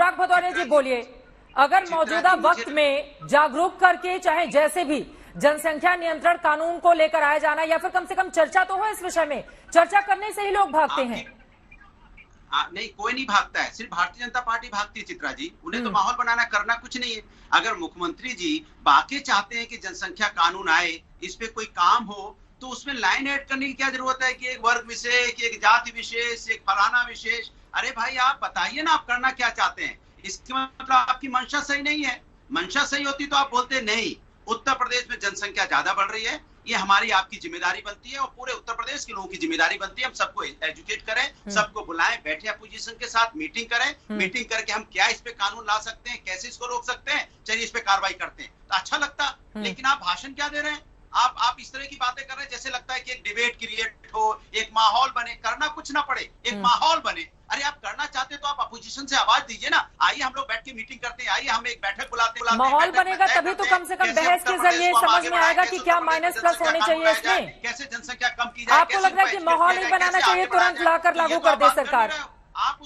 अनुराग भदौरिया जी बोलिए, अगर मौजूदा वक्त में जागरूक करके चाहे जैसे भी जनसंख्या नियंत्रण कानून को लेकर आया जाना, या फिर कम से कम चर्चा तो हो इस विषय में, चर्चा करने से ही लोग भागते हैं। नहीं, कोई नहीं भागता है, सिर्फ भारतीय जनता पार्टी भागती है चित्रा जी। उन्हें तो माहौल बनाना, करना कुछ नहीं है। अगर मुख्यमंत्री जी वाकई चाहते हैं कि जनसंख्या कानून आए, इस पे कोई काम हो, तो उसमें लाइन ऐड करने की क्या जरूरत है कि एक वर्ग विशेष, एक जाति विशेष, एक फलाना विशेष। अरे भाई आप बताइए ना, आप करना क्या चाहते हैं। इसके मतलब आपकी मंशा सही नहीं है। मंशा सही होती तो आप बोलते नहीं उत्तर प्रदेश में जनसंख्या ज्यादा बढ़ रही है, ये हमारी आपकी जिम्मेदारी बनती है और पूरे उत्तर प्रदेश के लोगों की जिम्मेदारी बनती है। हम सबको एजुकेट करें, सबको बुलाएं, बैठे अपोजिशन के साथ मीटिंग करें, मीटिंग करके हम क्या इस पे कानून ला सकते हैं, कैसे इसको रोक सकते हैं, चलिए इस पे कार्रवाई करते हैं, तो अच्छा लगता। लेकिन आप भाषण क्या दे रहे हैं, आप इस तरह की बातें कर रहे हैं जैसे लगता है कि एक डिबेट क्रिएट हो, एक माहौल बने। करना कुछ ना पड़े, एक माहौल बने। अरे आप करना चाहते तो आप अपोजिशन से आवाज दीजिए ना, आइए हम लोग बैठ के मीटिंग करते हैं, आइए हम एक बैठक बुलाते हैं। माहौल बनेगा तभी तो कम से कम बहस के जरिए समझ में आएगा कि क्या माइनस प्लस होने चाहिए इसमें। कैसे जनसंख्या कम की जाए। आपको लग रहा है कि माहौल नहीं बनाना चाहिए, तुरंत लाकर लागू कर दे सरकार। आप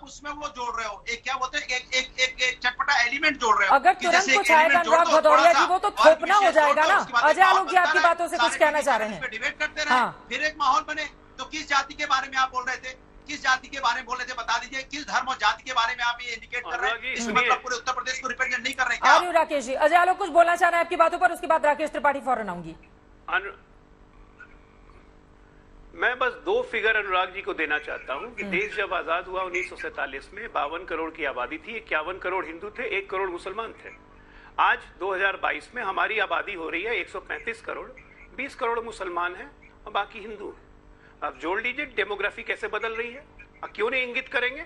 उसमें वो जोड़ रहे हो, एक क्या बोलते हैं, एक चटपटा एलिमेंट जोड़ रहे हो। अगर तुरंत कुछ आएगा अनुराग भदौरिया जी, वो तो थोपना हो जाएगा ना। अजय आलोक जी आपकी बातों से कुछ कहना चाह रहे हैं। डिबेट करते रहे, फिर एक माहौल बने। तो किस जाति के बारे में आप बोल रहे थे, किस जाति के बारे में बोल रहे थे, बता दीजिए। किस धर्म और जाति के बारे में आप ये इंडिकेट कर रहे हैं, इसमें मतलब पूरे उत्तर प्रदेश को रिप्रेजेंट नहीं कर रहे क्या? राकेश जी, अजय आलोक कुछ बोलना चाह रहे हैं आपकी बातों पर, उसके बाद राकेश त्रिपाठी फौरन आऊंगी। मैं बस दो फिगर अनुराग जी को देना चाहता हूं कि देश जब आजाद हुआ 1947 में 52 करोड़ की आबादी थी, 51 करोड़ हिंदू थे, 1 करोड़ मुसलमान थे। आज 2022 में हमारी आबादी हो रही है 135 करोड़, 20 करोड़ मुसलमान हैं और बाकी हिंदू हैं। अब जोड़ लीजिए डेमोग्राफी कैसे बदल रही है। क्यों नहीं इंगित करेंगे।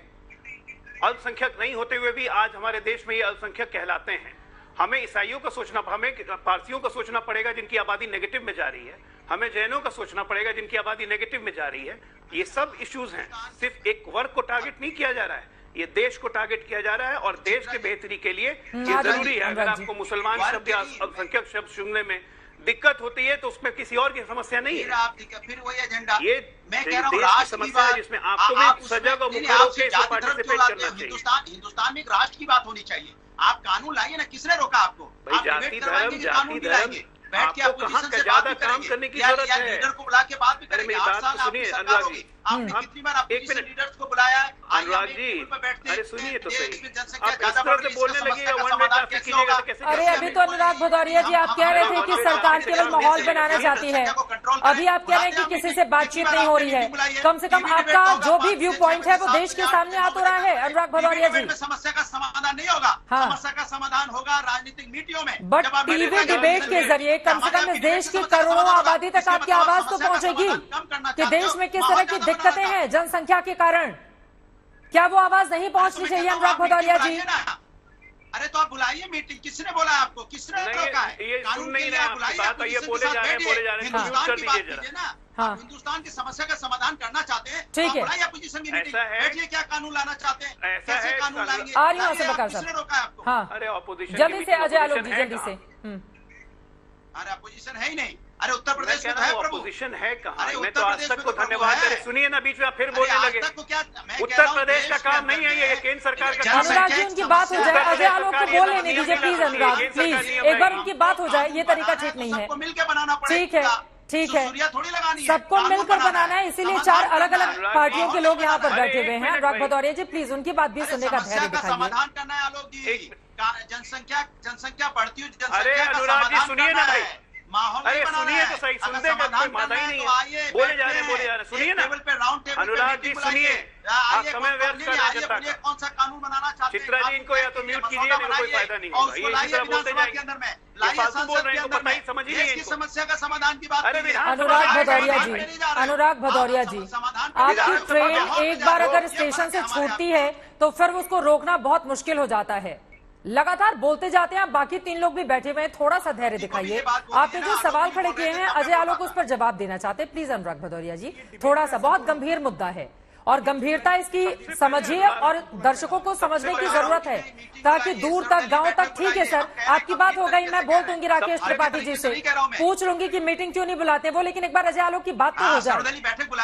अल्पसंख्यक नहीं होते हुए भी आज हमारे देश में ये अल्पसंख्यक कहलाते हैं। हमें ईसाइयों का सोचना, हमें पारसियों का सोचना पड़ेगा जिनकी आबादी नेगेटिव में जा रही है, हमें जैनों का सोचना पड़ेगा जिनकी आबादी नेगेटिव में जा रही है। ये सब इश्यूज हैं। सिर्फ एक वर्ग को टारगेट नहीं किया जा रहा है, ये देश को टारगेट किया जा रहा है। और देश के बेहतरी के लिए ये जरूरी है। अगर आपको मुसलमान शब्द या अल्पसंख्यक शब्द सुनने में दिक्कत होती है तो उसमें किसी और की समस्या नहीं है। फिर वही एजेंडा, ये मैं कह रहा हूँ देश की समस्या है जिसमें आपको भी सजग और मुखर होकर पार्टिसिपेट करना चाहिए। हिंदुस्तान में एक राष्ट्र की बात होनी चाहिए। आप कानून लाइए ना, किसने रोका आपको? भाई जाति धर्म बैठ के आपको कहाँ ज्यादा काम करने की जरूरत है। लीडर को बुला के बात भी करेंगे। मेरी बात तो सुनिए अनुराग जी, आपने कितनी बार अपोजिशन लीडर्स को बुलाया है? अनुराग जी, अरे सुनिए तो सही, आप इस तरह से बोलने लगिएगा, वन वे ट्रैफिक कीजिएगा तो कैसे? अरे अभी तो अनुराग भदौरिया जी आप कह रहे थे कि सरकार केवल माहौल बनाना चाहती है, अभी आप कह रहे हैं कि किसी से बातचीत नहीं हो रही है। कम से कम आपका जो भी व्यू पॉइंट है वो देश के सामने आ तो रहा है अनुराग भदौरिया जी। समस्या का समाधान नहीं होगा, समस्या का समाधान होगा राजनीतिक मीटिंगों में। बट टीवी डिबेट के जरिए कम से कम इस देश की करोड़ों आबादी तक आपकी आवाज तो पहुंचेगी कि देश में किस तरह की दिक्कतें हैं जनसंख्या के कारण। क्या वो आवाज नहीं पहुंचनी चाहिए अनुराग भदौरिया जी? अरे तो आप बुलाइए मीटिंग। किसने बोला है आपको, किसने रोका है? ये सुन नहीं रहे आप, बात ये बोले जा रहे हैं। हिंदुस्तान की बात कीजिए ना, आप हिंदुस्तान की समस्या का समाधान करना चाहते हैं, ठीक है। बुलाइए अपोजिशन की मीटिंग, बैठिए, क्या कानून लाना चाहते हैं, कैसे कानून लाएंगे? आ रही हूँ बकार किसने रोका है आपको? हाँ, अरे अपोजिशन जल्दी से अजय आलोक जी, जल्दी से। अरे अपोजिशन है ही नहीं। अरे उत्तर प्रदेश में है प्रभु, अपोजिशन है कहाँ? अरे मैं तो आज तक को धन्यवाद करे। सुनिए ना, बीच में आप फिर बोलने लगे। उत्तर प्रदेश का काम नहीं है ये, केंद्र सरकार का काम है। अनुराग जी उनकी बात हो जाए, अजय आलोक को बोल लेने दीजिए प्लीज। अनुराग प्लीज एक बार उनकी बात हो जाए, ये तरीका ठीक नहीं है। मिलकर बनाना पड़ेगा। ठीक है, ठीक है, सबको मिलकर बनाना है, इसीलिए 4 अलग अलग पार्टियों के लोग यहाँ पर बैठे हुए हैं। अनुराग भदौरिया जी प्लीज उनकी बात भी सुनने का धैर्य दिखाइए। समाधान करना है आलोक जी। जनसंख्या बढ़ती हुई, अरे अनुराग जी सुनिए ना भाई, माहौल, अरे सुनिए तो सही, सुनते का कोई मादा ही नहीं है। बोले जा रहे हैं, सुनिए ना अनुराग जी, सुनिए। आप समय व्यर्थ कर रहे हैं जनता का। कौन सा कानून बनाना चाहते हैं चित्रा जी, इनको या तो म्यूट कीजिए, नहीं कोई फायदा नहीं होगा। ये इसी तरह बोलते जाएंगे, फालतू बोल रहे हैं, इनको पता ही समझ ही नहीं है। समस्या का समाधान की बात। अनुराग भदौरिया जी, अनुराग भदौरिया जी, आपकी ट्रेन एक बार अगर स्टेशन से छूटती है तो फिर उसको रोकना बहुत मुश्किल हो जाता है। लगातार बोलते जाते हैं, आप बाकी 3 लोग भी बैठे हुए हैं, थोड़ा सा धैर्य दिखाइए। आपने जो सवाल खड़े किए हैं अजय आलोक उस पर जवाब देना चाहते हैं, प्लीज अनुराग भदौरिया जी, थोड़ा सा, बहुत गंभीर मुद्दा है और गंभीरता इसकी समझिए और दर्शकों को समझने की जरूरत है ताकि दूर तक गांव तक। ठीक है सर, आपकी बात हो गई, मैं बोल दूंगी राकेश त्रिपाठी जी से, पूछ लूंगी कि मीटिंग क्यों नहीं बुलाते वो, लेकिन एक बार अजय आलोक की बात तो हो जाए।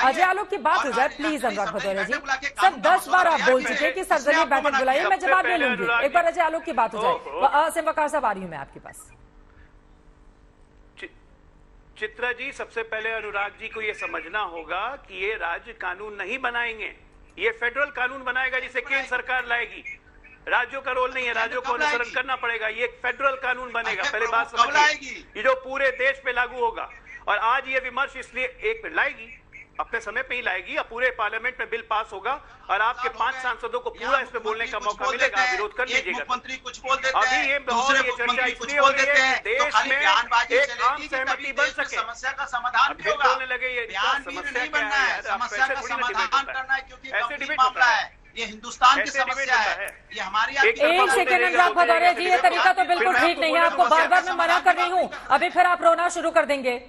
अजय आलोक की बात हो जाए प्लीज अनुराग भदौरिया जी। सर 10 बार आप बोल चुके कि सर्वदलीय बैठक बुलाइए, मैं जवाब ले लूंगी, एक बार अजय आलोक की बात हो जाए। असीम वकार साहब आ रही हूं मैं आपके पास। चित्रा जी, सबसे पहले अनुराग जी को यह समझना होगा कि ये राज्य कानून नहीं बनाएंगे, ये फेडरल कानून बनाएगा जिसे केंद्र सरकार लाएगी। राज्यों का रोल नहीं है, राज्यों को अनुसरण करना पड़ेगा। ये एक फेडरल कानून बनेगा, पहले बात समझिए, ये जो पूरे देश पे लागू होगा। और आज ये विमर्श इसलिए एक लाएगी, अपने समय पे ही लाएगी, और पूरे पार्लियामेंट में बिल पास होगा और आपके 5 सांसदों को पूरा इस पे बोलने का मौका मिलेगा, विरोध कर लीजिएगा। कुछ बोल देते हैं, अभी ये बहुत ये चर्चा इसलिए हो रही है कि देश में एक आम सहमति बन सके। समस्या का समाधान भी होगा। बोलने लगे ये समस्या क्या है, समस्या का समाधान करना है, क्योंकि ऐसे डिबेट मामला है, ये हिंदुस्तान की समस्या है, ये हमारी। एक सेकंड अनुराग भदौरिया जी, ये तरीका तो बिल्कुल ठीक नहीं है, आपको बार बार मैं मना कर रही हूँ, अभी फिर आप रोना शुरू कर देंगे।